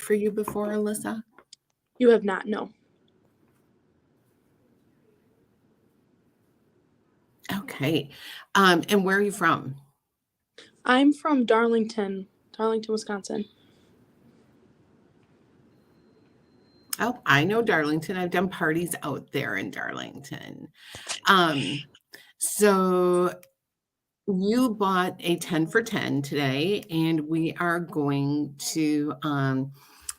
for you before, Alyssa? You have not, no. Okay. And where are you from? I'm from Darlington, Wisconsin. Oh, I know Darlington. I've done parties out there in Darlington. So you bought a 10 for 10 today, and we are going to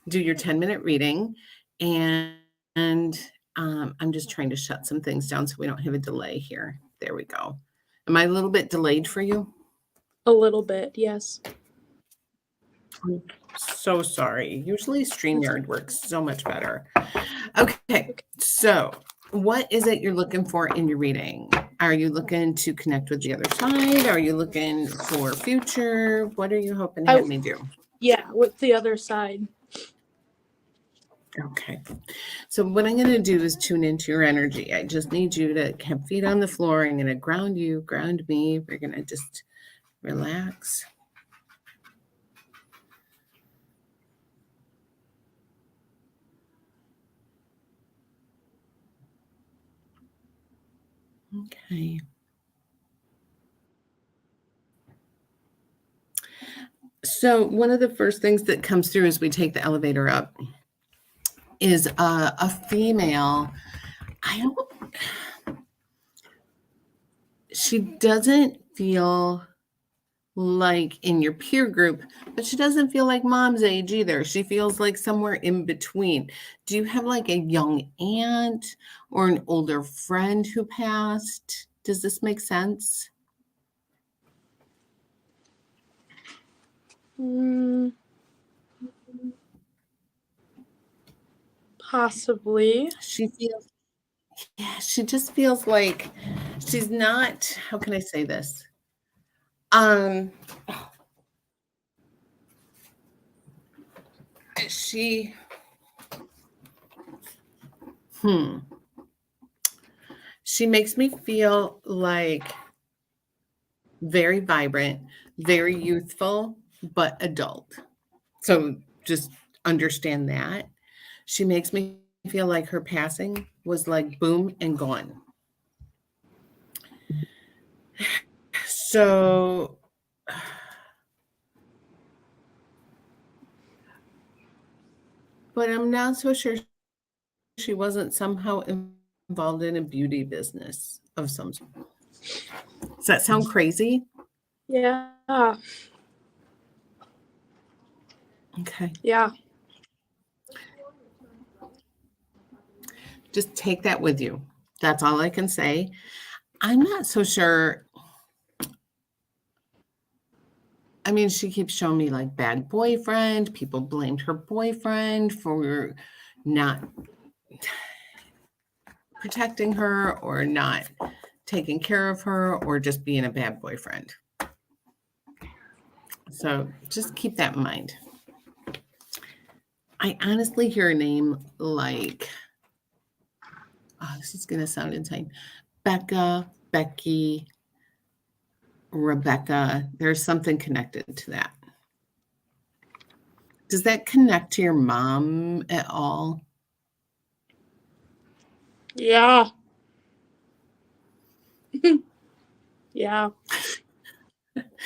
do your 10-minute reading. And I'm just trying to shut some things down so we don't have a delay here. There we go. Am I a little bit delayed for you? A little bit, yes. I'm so sorry. Usually StreamYard works so much better. Okay, so what is it you're looking for in your reading? Are you looking to connect with the other side? Are you looking for future? What are you hoping to have me do? Yeah, with the other side. Okay, so what I'm going to do is tune into your energy. I just need you to have feet on the floor. I'm going to ground you, ground me. We're going to just relax. Okay. So one of the first things that comes through as we take the elevator up is a female. She doesn't feel like in your peer group, but she doesn't feel like mom's age either. She feels like somewhere in between. Do you have like a young aunt or an older friend who passed? Does this make sense? Possibly. She just feels like she's not, how can I say this? She makes me feel like very vibrant, very youthful, but adult. So just understand that. She makes me feel like her passing was like boom and gone. So but I'm not so sure she wasn't somehow involved in a beauty business of some sort. Does that sound crazy? Yeah. Okay. Yeah. Just take that with you. That's all I can say. I'm not so sure. I mean, she keeps showing me like bad boyfriend. People blamed her boyfriend for not protecting her or not taking care of her or just being a bad boyfriend. So just keep that in mind. I honestly hear a name like, oh, this is going to sound insane. Becca, Becky, Rebecca. There's something connected to that. Does that connect to your mom at all? Yeah. Yeah.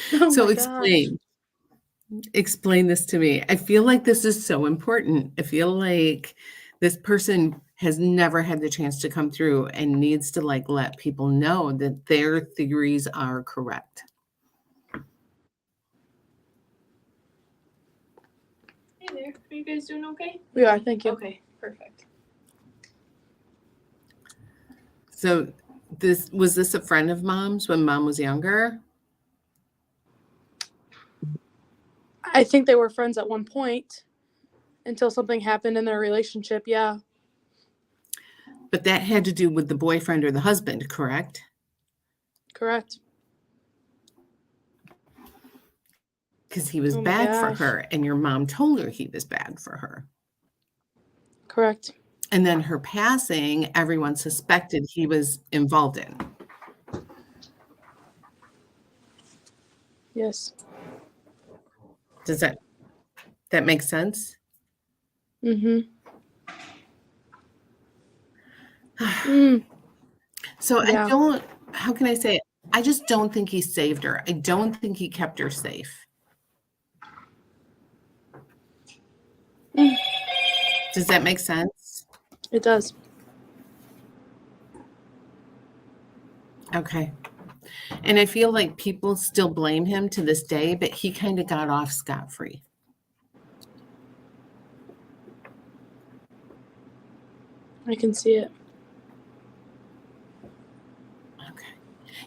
So explain this to me. I feel like this is so important. I feel like this person has never had the chance to come through and needs to like let people know that their theories are correct. Hey there. Are you guys doing okay? We are, thank you. Okay, perfect. So was this a friend of mom's when mom was younger? I think they were friends at one point until something happened in their relationship, yeah. But that had to do with the boyfriend or the husband, correct? Correct. Because he was Oh my bad for gosh. her, and your mom told her he was bad for her. Correct. And then her passing, everyone suspected he was involved in. Yes. Does that make sense? Mhm. Mm. So Yeah. how can I say it? I just don't think he saved her. I don't think he kept her safe. Mm. Does that make sense? It does. Okay. And I feel like people still blame him to this day, but he kind of got off scot-free. I can see it. Okay.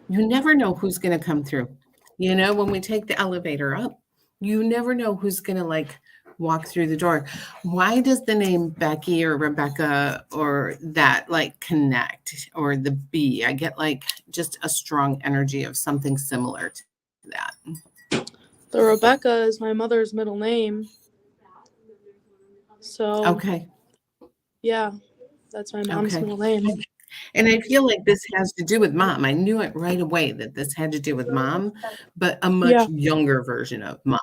You never know who's going to come through. You know, when we take the elevator up, you never know who's going to like walk through the door. Why does the name Becky or Rebecca or that like connect, or the B? I get like just a strong energy of something similar to that. The Rebecca is my mother's middle name. So, Okay. yeah, that's my mom's Okay. middle name. And I feel like this has to do with mom. I knew it right away that this had to do with mom, but a much Yeah. younger version of mom.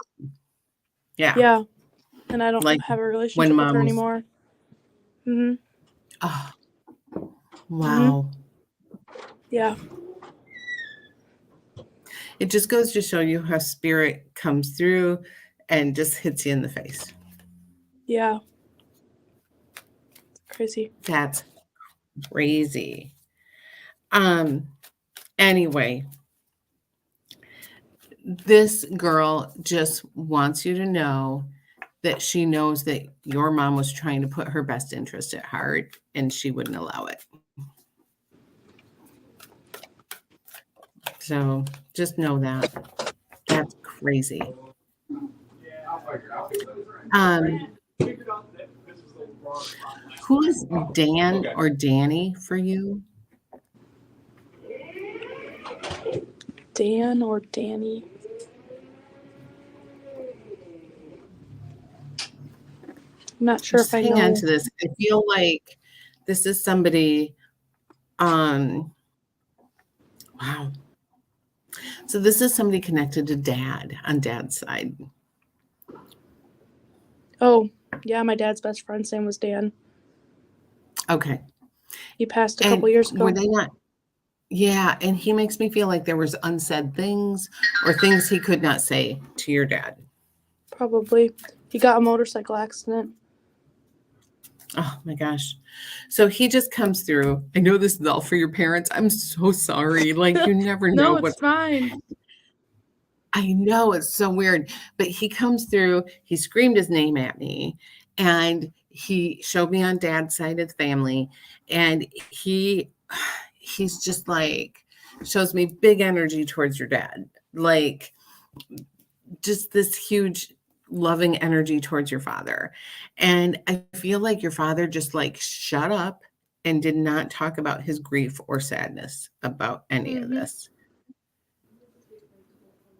Yeah. Yeah. And I don't Like have a when relationship with her mom was, anymore. Mhm. oh, wow. Yeah. It just goes to show you how spirit comes through and just hits you in the face. Yeah. It's crazy. That's crazy. Anyway, this girl just wants you to know that she knows that your mom was trying to put her best interest at heart and she wouldn't allow it. So just know that. That's crazy. Who is Dan or Danny for you? Dan or Danny? I'm not sure Just if I hang on know. to this. I feel like this is somebody, wow. So this is somebody connected to dad on dad's side. Oh, yeah, my dad's best friend's name was Dan. Okay. He passed a And couple years ago. were they not? Yeah, and he makes me feel like there was unsaid things or things he could not say to your dad. Probably. He got a motorcycle accident. Oh my gosh. So he just comes through. I know this is all for your parents. I'm so sorry. Like you never know No, it's what's fine. I know it's so weird, but he comes through, he screamed his name at me, and he showed me on dad's side of the family, and he's just like shows me big energy towards your dad. Like just this huge loving energy towards your father. And I feel like your father just like shut up and did not talk about his grief or sadness about any of this.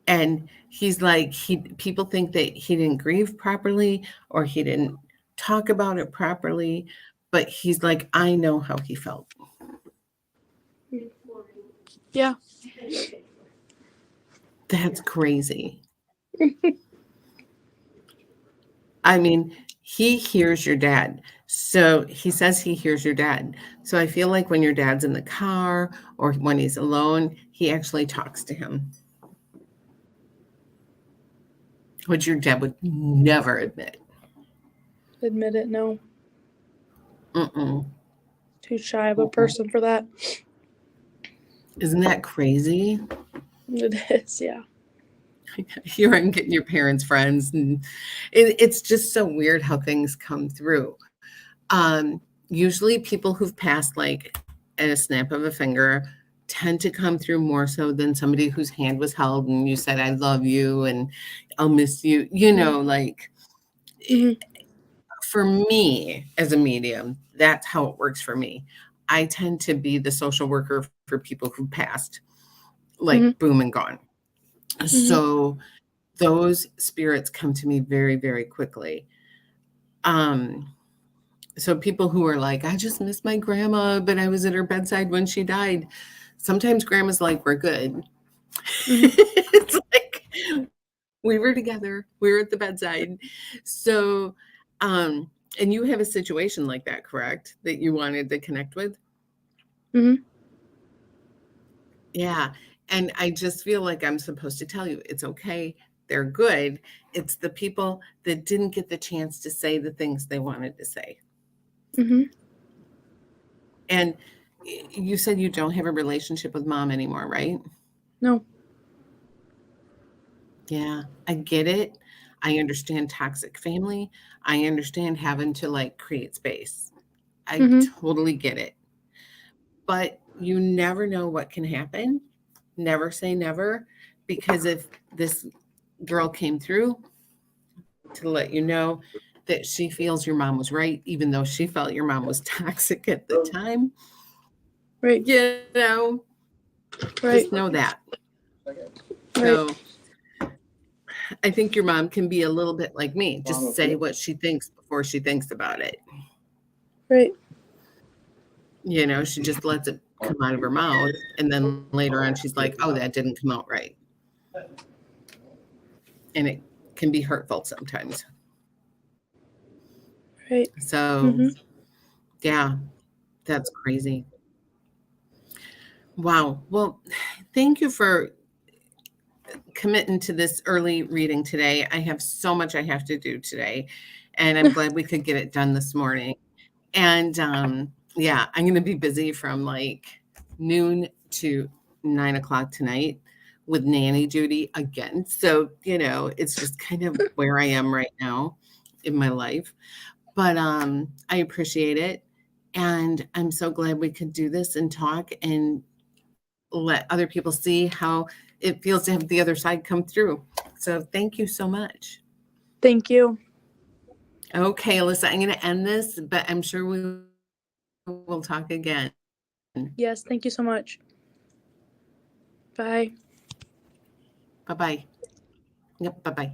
And he's like, people think that he didn't grieve properly or he didn't talk about it properly, but he's like, I know how he felt. Yeah. That's crazy. I mean, he hears your dad. So he says he hears your dad. So I feel like when your dad's in the car or when he's alone, he actually talks to him. Which your dad would never admit. Admit it, no. Mm-mm. Too shy of a person for that. Isn't that crazy? It is, yeah. Here I'm getting your parents' friends, and it's just so weird how things come through. Usually people who've passed like at a snap of a finger tend to come through more so than somebody whose hand was held and you said, I love you and I'll miss you. You know, like for me as a medium, that's how it works for me. I tend to be the social worker for people who passed, like boom and gone. So those spirits come to me very, very quickly. So people who are like, I just miss my grandma, but I was at her bedside when she died. Sometimes grandma's like, we're good. It's like we were together. We were at the bedside. So And you have a situation like that, correct? That you wanted to connect with? Mhm. Yeah. And I just feel like I'm supposed to tell you it's okay. They're good. It's the people that didn't get the chance to say the things they wanted to say. Mhm. And you said you don't have a relationship with mom anymore, right? No. Yeah, I get it. I understand toxic family. I understand having to like create space. I Mhm. totally get it. But you never know what can happen. Never say never, because if this girl came through to let you know that she feels your mom was right, even though she felt your mom was toxic at the time, Right. you know, Right. just know that. Right. So I think your mom can be a little bit like me. Just say what she thinks before she thinks about it. Right. You know, she just lets it come out of her mouth. And then later on, she's like, oh, that didn't come out right. And it can be hurtful sometimes. Right. So, Mhm. yeah, that's crazy. Wow. Well, thank you for committing to this early reading today. I have so much I have to do today, and I'm glad we could get it done this morning. And yeah, I'm going to be busy from like noon to 9 o'clock tonight with nanny duty again. So, you know, it's just kind of where I am right now in my life. But I appreciate it. And I'm so glad we could do this and talk and let other people see how it feels to have the other side come through. So thank you so much. Thank you. Okay, Alyssa, I'm going to end this, but I'm sure we will talk again. Yes. Thank you so much. Bye. Bye-bye. Yep, bye-bye.